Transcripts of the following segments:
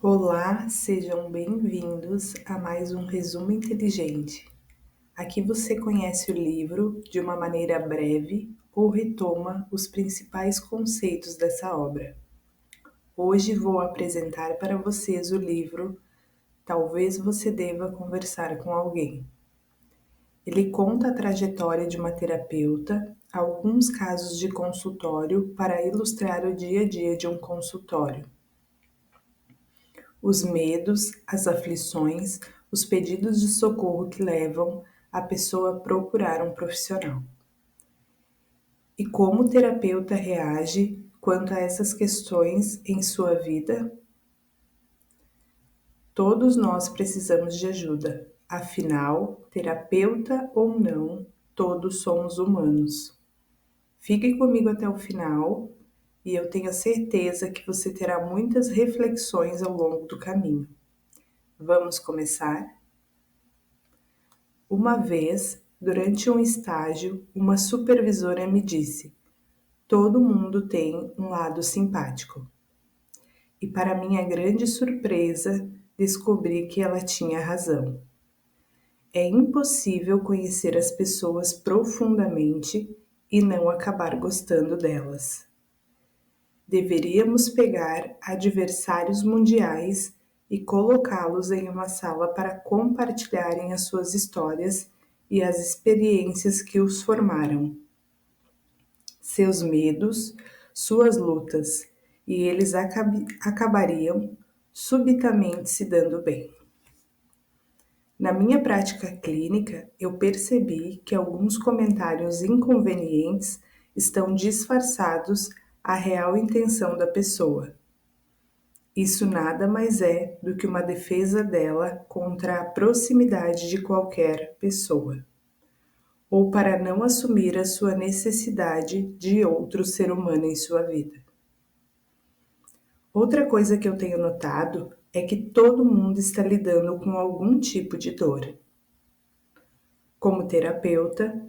Olá, sejam bem-vindos a mais um resumo inteligente. Aqui você conhece o livro de uma maneira breve ou retoma os principais conceitos dessa obra. Hoje vou apresentar para vocês o livro Talvez Você Deva Conversar com Alguém. Ele conta a trajetória de uma terapeuta, alguns casos de consultório para ilustrar o dia a dia de um consultório. Os medos, as aflições, os pedidos de socorro que levam a pessoa a procurar um profissional. E como o terapeuta reage quanto a essas questões em sua vida? Todos nós precisamos de ajuda, afinal, terapeuta ou não, todos somos humanos. Fique comigo até o final e eu tenho a certeza que você terá muitas reflexões ao longo do caminho. Vamos começar? Uma vez, durante um estágio, uma supervisora me disse: todo mundo tem um lado simpático. E para minha grande surpresa, descobri que ela tinha razão. É impossível conhecer as pessoas profundamente e não acabar gostando delas. Deveríamos pegar adversários mundiais e colocá-los em uma sala para compartilharem as suas histórias e as experiências que os formaram, seus medos, suas lutas, e eles acabariam subitamente se dando bem. Na minha prática clínica, eu percebi que alguns comentários inconvenientes estão disfarçados à real intenção da pessoa. Isso nada mais é do que uma defesa dela contra a proximidade de qualquer pessoa, ou para não assumir a sua necessidade de outro ser humano em sua vida. Outra coisa que eu tenho notado é que todo mundo está lidando com algum tipo de dor. Como terapeuta,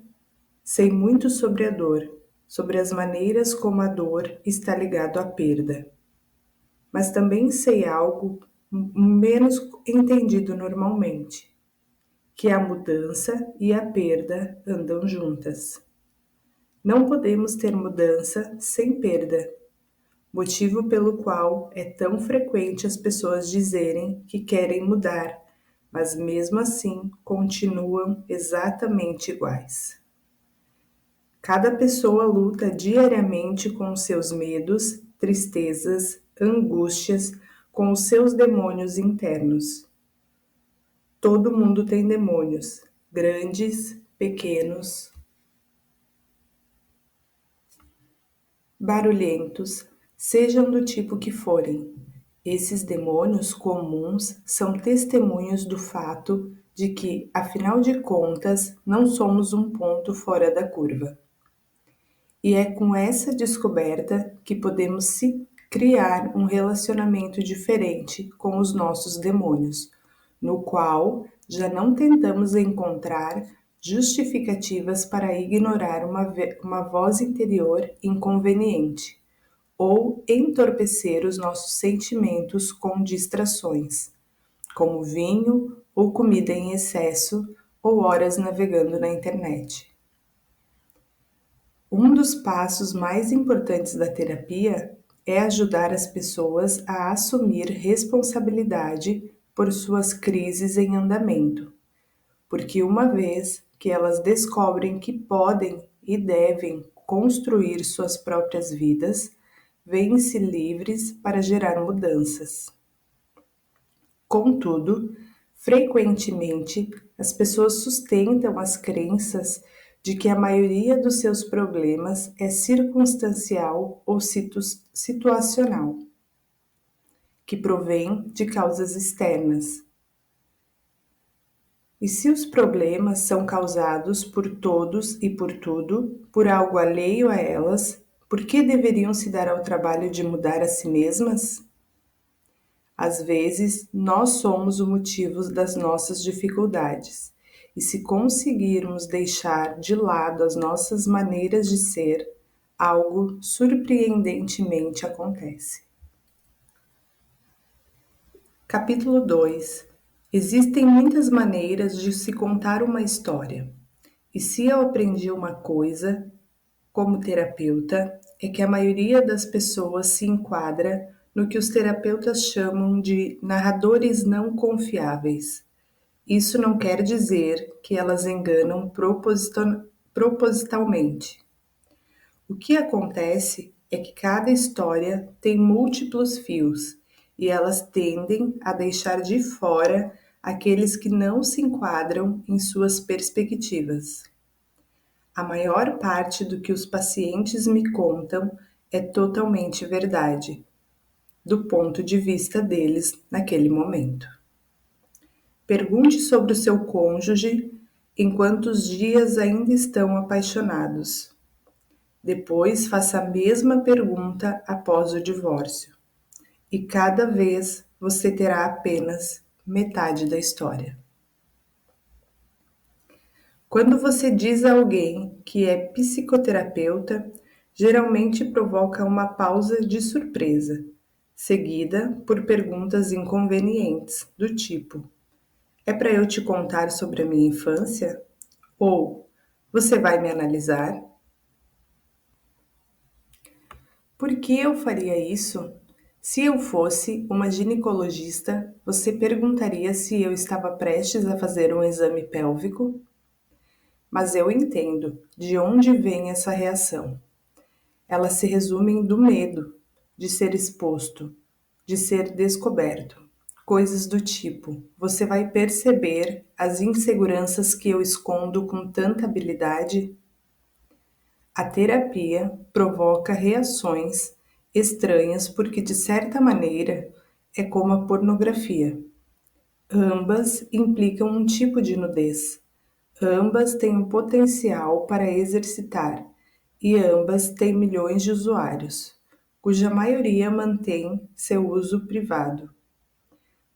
sei muito sobre a dor, sobre as maneiras como a dor está ligada à perda. Mas também sei algo menos entendido normalmente, que a mudança e a perda andam juntas. Não podemos ter mudança sem perda, motivo pelo qual é tão frequente as pessoas dizerem que querem mudar, mas mesmo assim continuam exatamente iguais. Cada pessoa luta diariamente com os seus medos, tristezas, angústias, com os seus demônios internos. Todo mundo tem demônios, grandes, pequenos, barulhentos, sejam do tipo que forem. Esses demônios comuns são testemunhos do fato de que, afinal de contas, não somos um ponto fora da curva. E é com essa descoberta que podemos criar um relacionamento diferente com os nossos demônios, no qual já não tentamos encontrar justificativas para ignorar uma voz interior inconveniente ou entorpecer os nossos sentimentos com distrações, como vinho ou comida em excesso ou horas navegando na internet. Um dos passos mais importantes da terapia é ajudar as pessoas a assumir responsabilidade por suas crises em andamento, porque uma vez que elas descobrem que podem e devem construir suas próprias vidas, veem-se livres para gerar mudanças. Contudo, frequentemente as pessoas sustentam as crenças de que a maioria dos seus problemas é circunstancial ou situacional, que provém de causas externas. E se os problemas são causados por todos e por tudo, por algo alheio a elas, por que deveriam se dar ao trabalho de mudar a si mesmas? Às vezes, nós somos o motivo das nossas dificuldades, e se conseguirmos deixar de lado as nossas maneiras de ser, algo surpreendentemente acontece. Capítulo 2. Existem muitas maneiras de se contar uma história. E se eu aprendi uma coisa, como terapeuta, é que a maioria das pessoas se enquadra no que os terapeutas chamam de narradores não confiáveis. Isso não quer dizer que elas enganam propositalmente. O que acontece é que cada história tem múltiplos fios e elas tendem a deixar de fora aqueles que não se enquadram em suas perspectivas. A maior parte do que os pacientes me contam é totalmente verdade, do ponto de vista deles naquele momento. Pergunte sobre o seu cônjuge enquanto os dias ainda estão apaixonados. Depois faça a mesma pergunta após o divórcio. E cada vez você terá apenas metade da história. Quando você diz a alguém que é psicoterapeuta, geralmente provoca uma pausa de surpresa, seguida por perguntas inconvenientes, do tipo: é para eu te contar sobre a minha infância? Ou você vai me analisar? Por que eu faria isso? Se eu fosse uma ginecologista, você perguntaria se eu estava prestes a fazer um exame pélvico? Mas eu entendo de onde vem essa reação. Ela se resume do medo de ser exposto, de ser descoberto. Coisas do tipo: você vai perceber as inseguranças que eu escondo com tanta habilidade? A terapia provoca reações estranhas porque, de certa maneira, é como a pornografia. Ambas implicam um tipo de nudez. Ambas têm um potencial para exercitar e ambas têm milhões de usuários, cuja maioria mantém seu uso privado.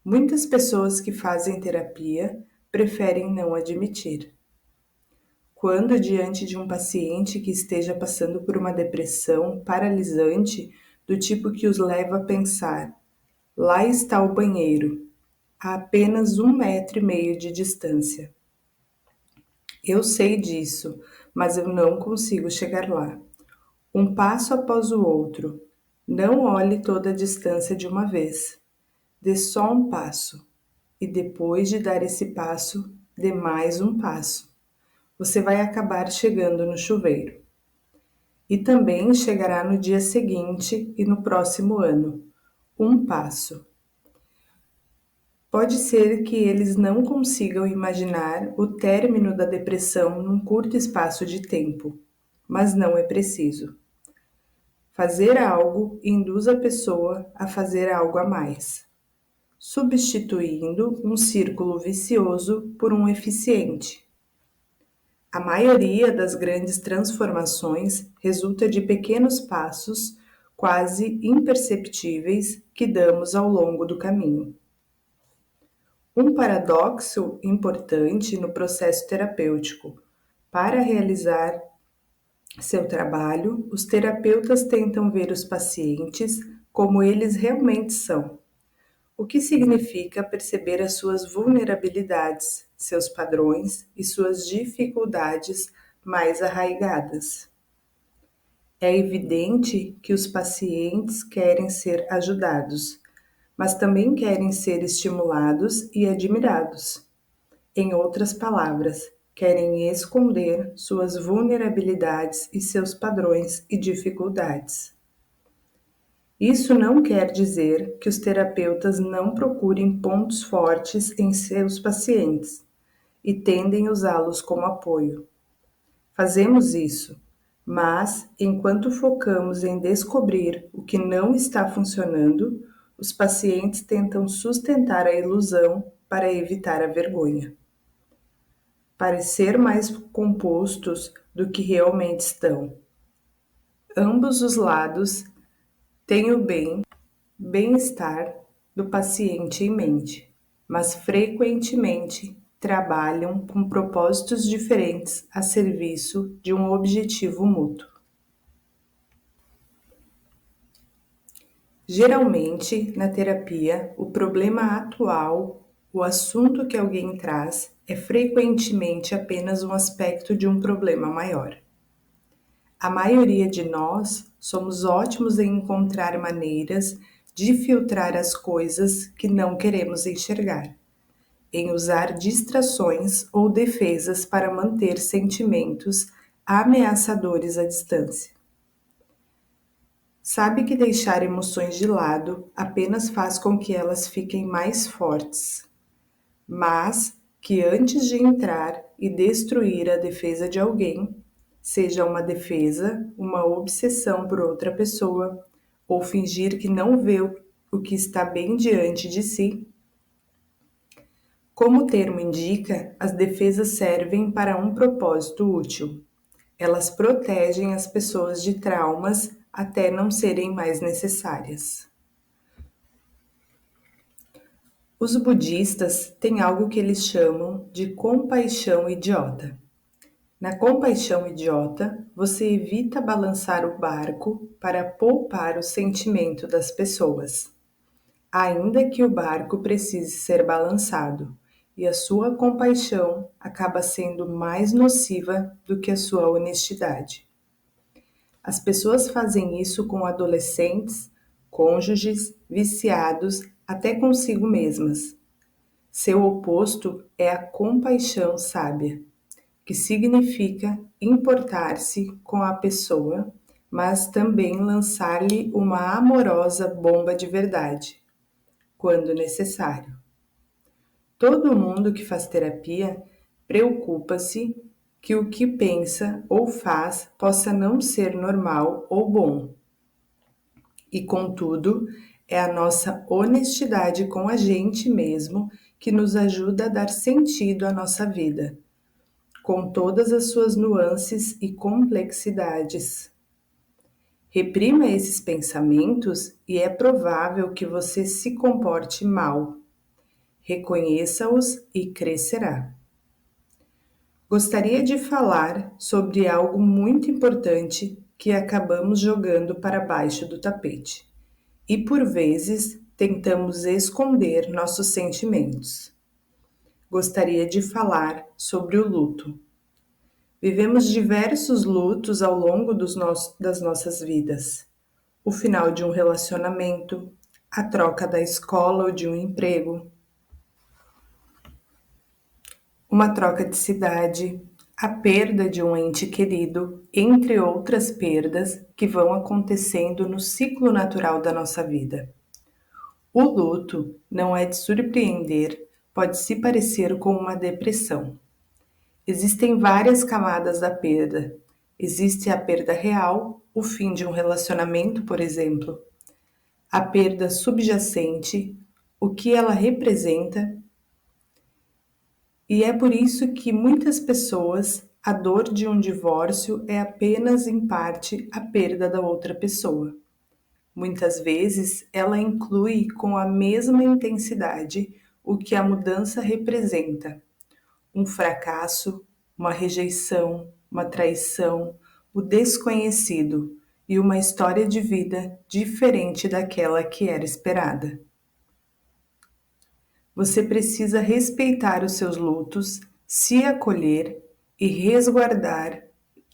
Muitas pessoas que fazem terapia preferem não admitir. Quando diante de um paciente que esteja passando por uma depressão paralisante, do tipo que os leva a pensar: lá está o banheiro, a apenas 1,5 metros de distância. Eu sei disso, mas eu não consigo chegar lá. Um passo após o outro. Não olhe toda a distância de uma vez. Dê só um passo. E depois de dar esse passo, dê mais um passo. Você vai acabar chegando no chuveiro. E também chegará no dia seguinte e no próximo ano. Um passo. Pode ser que eles não consigam imaginar o término da depressão num curto espaço de tempo, mas não é preciso. Fazer algo induz a pessoa a fazer algo a mais, substituindo um círculo vicioso por um eficiente. A maioria das grandes transformações resulta de pequenos passos quase imperceptíveis que damos ao longo do caminho. Um paradoxo importante no processo terapêutico. Para realizar seu trabalho, os terapeutas tentam ver os pacientes como eles realmente são, o que significa perceber as suas vulnerabilidades, seus padrões e suas dificuldades mais arraigadas. É evidente que os pacientes querem ser ajudados, mas também querem ser estimulados e admirados. Em outras palavras, querem esconder suas vulnerabilidades e seus padrões e dificuldades. Isso não quer dizer que os terapeutas não procurem pontos fortes em seus pacientes e tendem a usá-los como apoio. Fazemos isso, mas enquanto focamos em descobrir o que não está funcionando, os pacientes tentam sustentar a ilusão para evitar a vergonha. Parecer mais compostos do que realmente estão. Ambos os lados têm o bem-estar do paciente em mente, mas frequentemente trabalham com propósitos diferentes a serviço de um objetivo mútuo. Geralmente, na terapia, o problema atual, o assunto que alguém traz, é frequentemente apenas um aspecto de um problema maior. A maioria de nós somos ótimos em encontrar maneiras de filtrar as coisas que não queremos enxergar, em usar distrações ou defesas para manter sentimentos ameaçadores à distância. Sabe que deixar emoções de lado apenas faz com que elas fiquem mais fortes, mas que antes de entrar e destruir a defesa de alguém, seja uma defesa, uma obsessão por outra pessoa, ou fingir que não vê o que está bem diante de si. Como o termo indica, as defesas servem para um propósito útil. Elas protegem as pessoas de traumas até não serem mais necessárias. Os budistas têm algo que eles chamam de compaixão idiota. Na compaixão idiota, você evita balançar o barco para poupar o sentimento das pessoas, ainda que o barco precise ser balançado, e a sua compaixão acaba sendo mais nociva do que a sua honestidade. As pessoas fazem isso com adolescentes, cônjuges, viciados, até consigo mesmas. Seu oposto é a compaixão sábia, que significa importar-se com a pessoa, mas também lançar-lhe uma amorosa bomba de verdade, quando necessário. Todo mundo que faz terapia preocupa-se que o que pensa ou faz possa não ser normal ou bom. E, contudo, é a nossa honestidade com a gente mesmo que nos ajuda a dar sentido à nossa vida, com todas as suas nuances e complexidades. Reprima esses pensamentos e é provável que você se comporte mal. Reconheça-os e crescerá. Gostaria de falar sobre algo muito importante que acabamos jogando para baixo do tapete e, por vezes, tentamos esconder nossos sentimentos. Gostaria de falar sobre o luto. Vivemos diversos lutos ao longo das nossas vidas. O final de um relacionamento, a troca da escola ou de um emprego, uma troca de cidade, a perda de um ente querido, entre outras perdas que vão acontecendo no ciclo natural da nossa vida. O luto, não é de surpreender, pode se parecer com uma depressão. Existem várias camadas da perda. Existe a perda real, o fim de um relacionamento, por exemplo. A perda subjacente, o que ela representa. E é por isso que muitas pessoas, a dor de um divórcio é apenas em parte a perda da outra pessoa. Muitas vezes ela inclui com a mesma intensidade o que a mudança representa: um fracasso, uma rejeição, uma traição, o desconhecido e uma história de vida diferente daquela que era esperada. Você precisa respeitar os seus lutos, se acolher e resguardar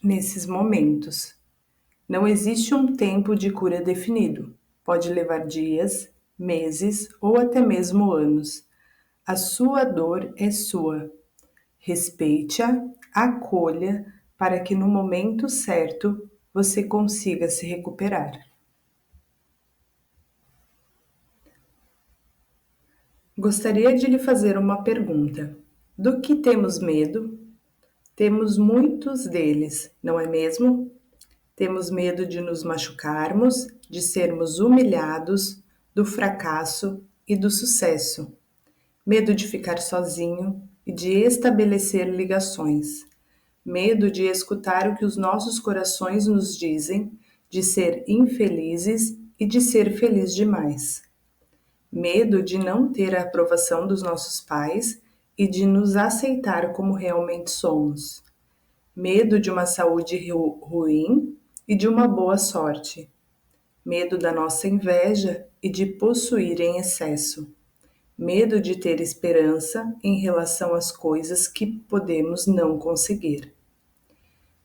nesses momentos. Não existe um tempo de cura definido. Pode levar dias, meses ou até mesmo anos. A sua dor é sua. Respeite-a, acolha, para que no momento certo você consiga se recuperar. Gostaria de lhe fazer uma pergunta. Do que temos medo? Temos muitos deles, não é mesmo? Temos medo de nos machucarmos, de sermos humilhados, do fracasso e do sucesso. Medo de ficar sozinho e de estabelecer ligações. Medo de escutar o que os nossos corações nos dizem, de ser infelizes e de ser feliz demais. Medo de não ter a aprovação dos nossos pais e de nos aceitar como realmente somos. Medo de uma saúde ruim e de uma boa sorte. medo da nossa inveja e de possuir em excesso, medo de ter esperança em relação às coisas que podemos não conseguir.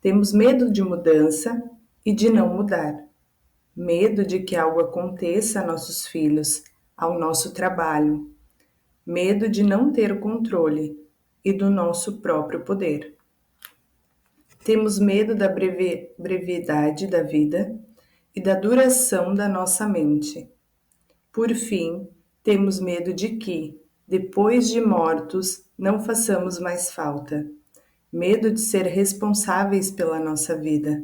Temos medo de mudança e de não mudar, medo de que algo aconteça a nossos filhos, ao nosso trabalho, medo de não ter o controle e do nosso próprio poder. Temos medo da brevidade da vida e da duração da nossa mente. Por fim, temos medo de que, depois de mortos, não façamos mais falta. Medo de ser responsáveis pela nossa vida.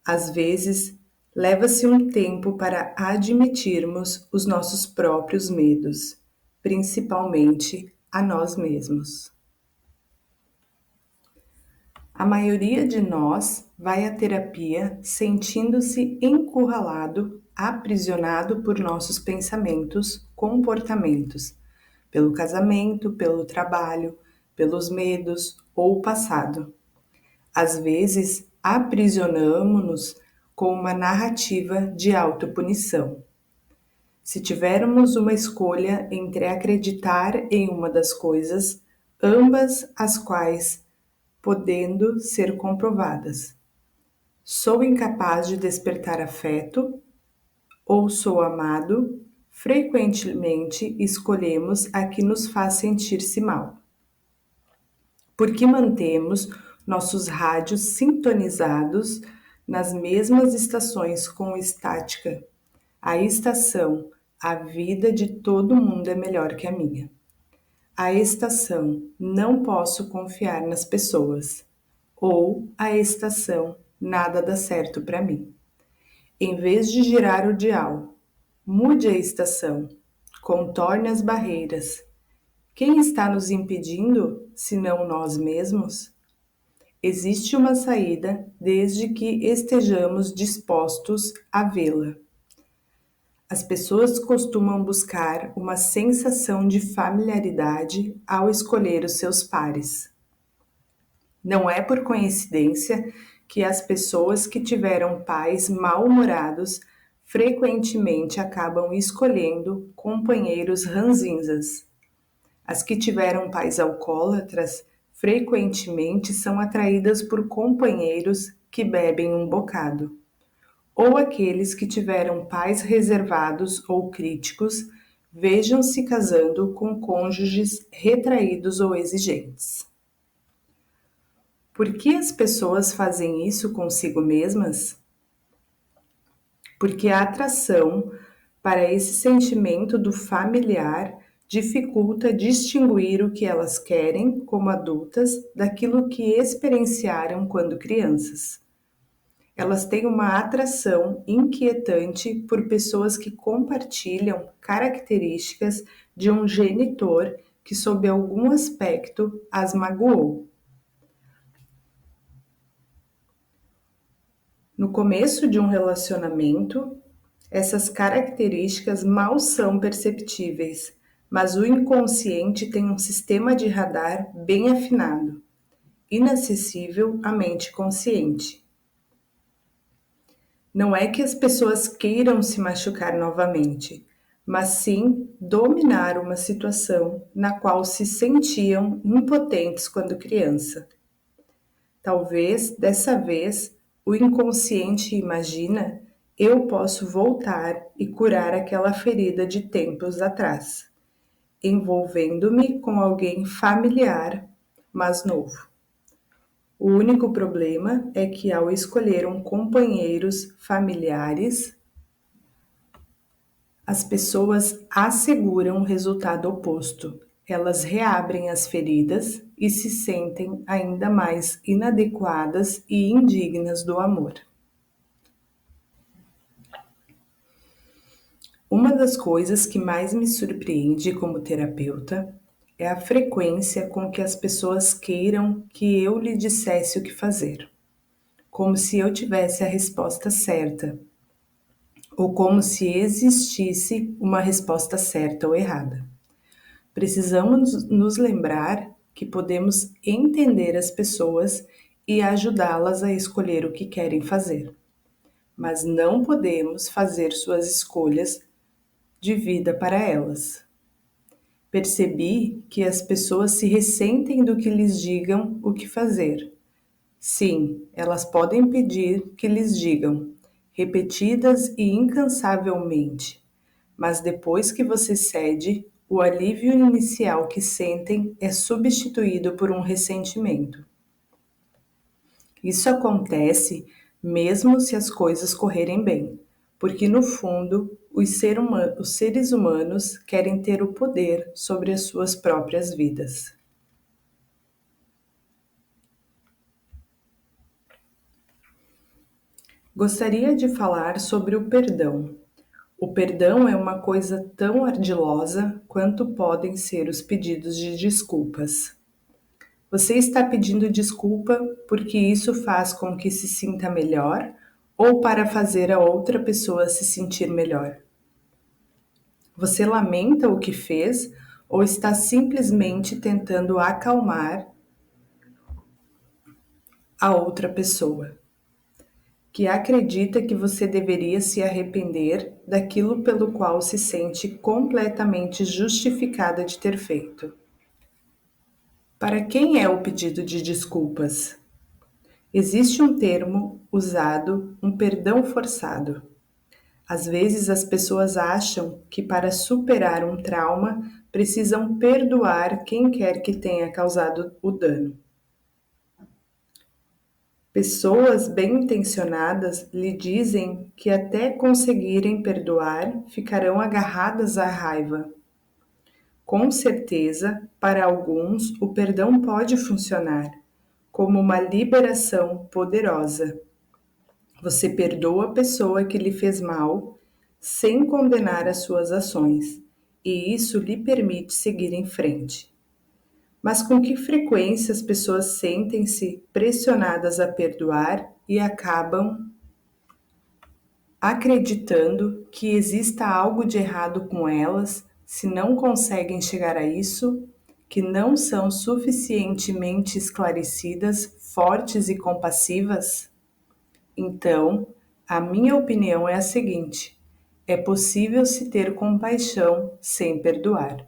Às vezes, leva-se um tempo para admitirmos os nossos próprios medos, principalmente a nós mesmos. A maioria de nós vai à terapia sentindo-se encurralado, aprisionado por nossos pensamentos, comportamentos, pelo casamento, pelo trabalho, pelos medos ou o passado. Às vezes, aprisionamo-nos com uma narrativa de autopunição. Se tivermos uma escolha entre acreditar em uma das coisas, ambas as quais podendo ser comprovadas. Sou incapaz de despertar afeto ou sou amado? Frequentemente escolhemos a que nos faz sentir-se mal. Porque mantemos nossos rádios sintonizados nas mesmas estações com estática. A estação, a vida de todo mundo é melhor que a minha. A estação, não posso confiar nas pessoas. Ou a estação, nada dá certo para mim. Em vez de girar o dial, mude a estação, contorne as barreiras. Quem está nos impedindo, se não nós mesmos? Existe uma saída desde que estejamos dispostos a vê-la. As pessoas costumam buscar uma sensação de familiaridade ao escolher os seus pares. Não é por coincidência que as pessoas que tiveram pais mal-humorados frequentemente acabam escolhendo companheiros ranzinzas. As que tiveram pais alcoólatras frequentemente são atraídas por companheiros que bebem um bocado. Ou aqueles que tiveram pais reservados ou críticos, vejam-se casando com cônjuges retraídos ou exigentes. Por que as pessoas fazem isso consigo mesmas? Porque a atração para esse sentimento do familiar dificulta distinguir o que elas querem como adultas daquilo que experienciaram quando crianças. Elas têm uma atração inquietante por pessoas que compartilham características de um genitor que, sob algum aspecto, as magoou. No começo de um relacionamento, essas características mal são perceptíveis, mas o inconsciente tem um sistema de radar bem afinado, inacessível à mente consciente. Não é que as pessoas queiram se machucar novamente, mas sim dominar uma situação na qual se sentiam impotentes quando criança. Talvez, dessa vez, o inconsciente imagina: eu posso voltar e curar aquela ferida de tempos atrás, envolvendo-me com alguém familiar, mas novo. O único problema é que ao escolher companheiros familiares, as pessoas asseguram o resultado oposto. Elas reabrem as feridas e se sentem ainda mais inadequadas e indignas do amor. Uma das coisas que mais me surpreende como terapeuta é a frequência com que as pessoas queiram que eu lhe dissesse o que fazer, como se eu tivesse a resposta certa, ou como se existisse uma resposta certa ou errada. Precisamos nos lembrar que podemos entender as pessoas e ajudá-las a escolher o que querem fazer. mas não podemos fazer suas escolhas de vida para elas. Percebi que as pessoas se ressentem do que lhes digam o que fazer. Sim, elas podem pedir que lhes digam, repetidas e incansavelmente, mas depois que você cede, o alívio inicial que sentem é substituído por um ressentimento. Isso acontece mesmo se as coisas correrem bem, porque no fundo os seres humanos querem ter o poder sobre as suas próprias vidas. Gostaria de falar sobre o perdão. O perdão é uma coisa tão ardilosa quanto podem ser os pedidos de desculpas. Você está pedindo desculpa porque isso faz com que se sinta melhor ou para fazer a outra pessoa se sentir melhor? Você lamenta o que fez ou está simplesmente tentando acalmar a outra pessoa, que acredita que você deveria se arrepender daquilo pelo qual se sente completamente justificada de ter feito? Para quem é o pedido de desculpas? Existe um termo usado, um perdão forçado. Às vezes as pessoas acham que para superar um trauma precisam perdoar quem quer que tenha causado o dano. Pessoas bem-intencionadas lhe dizem que até conseguirem perdoar, ficarão agarradas à raiva. Com certeza, para alguns, o perdão pode funcionar como uma liberação poderosa. Você perdoa a pessoa que lhe fez mal sem condenar as suas ações, e isso lhe permite seguir em frente. Mas com que frequência as pessoas sentem-se pressionadas a perdoar e acabam acreditando que exista algo de errado com elas se não conseguem chegar a isso, que não são suficientemente esclarecidas, fortes e compassivas? Então, a minha opinião é a seguinte: é possível se ter compaixão sem perdoar.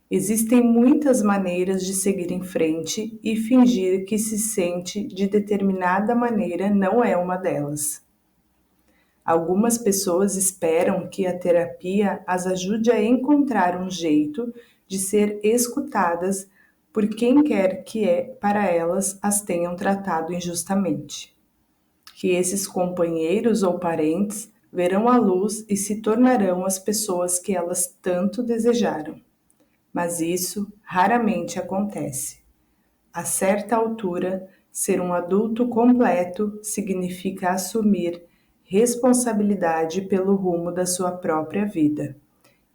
Existem muitas maneiras de seguir em frente e fingir que se sente de determinada maneira não é uma delas. Algumas pessoas esperam que a terapia as ajude a encontrar um jeito de ser escutadas por quem quer que para elas as tenham tratado injustamente. Que esses companheiros ou parentes verão a luz e se tornarão as pessoas que elas tanto desejaram. Mas isso raramente acontece. A certa altura, ser um adulto completo significa assumir responsabilidade pelo rumo da sua própria vida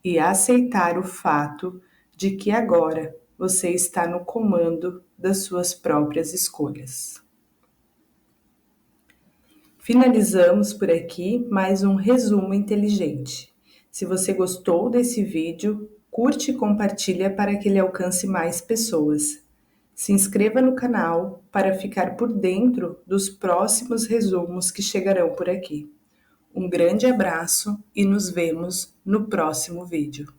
e aceitar o fato de que agora você está no comando das suas próprias escolhas. Finalizamos por aqui mais um resumo inteligente. Se você gostou desse vídeo, curte e compartilha para que ele alcance mais pessoas. Se inscreva no canal para ficar por dentro dos próximos resumos que chegarão por aqui. Um grande abraço e nos vemos no próximo vídeo.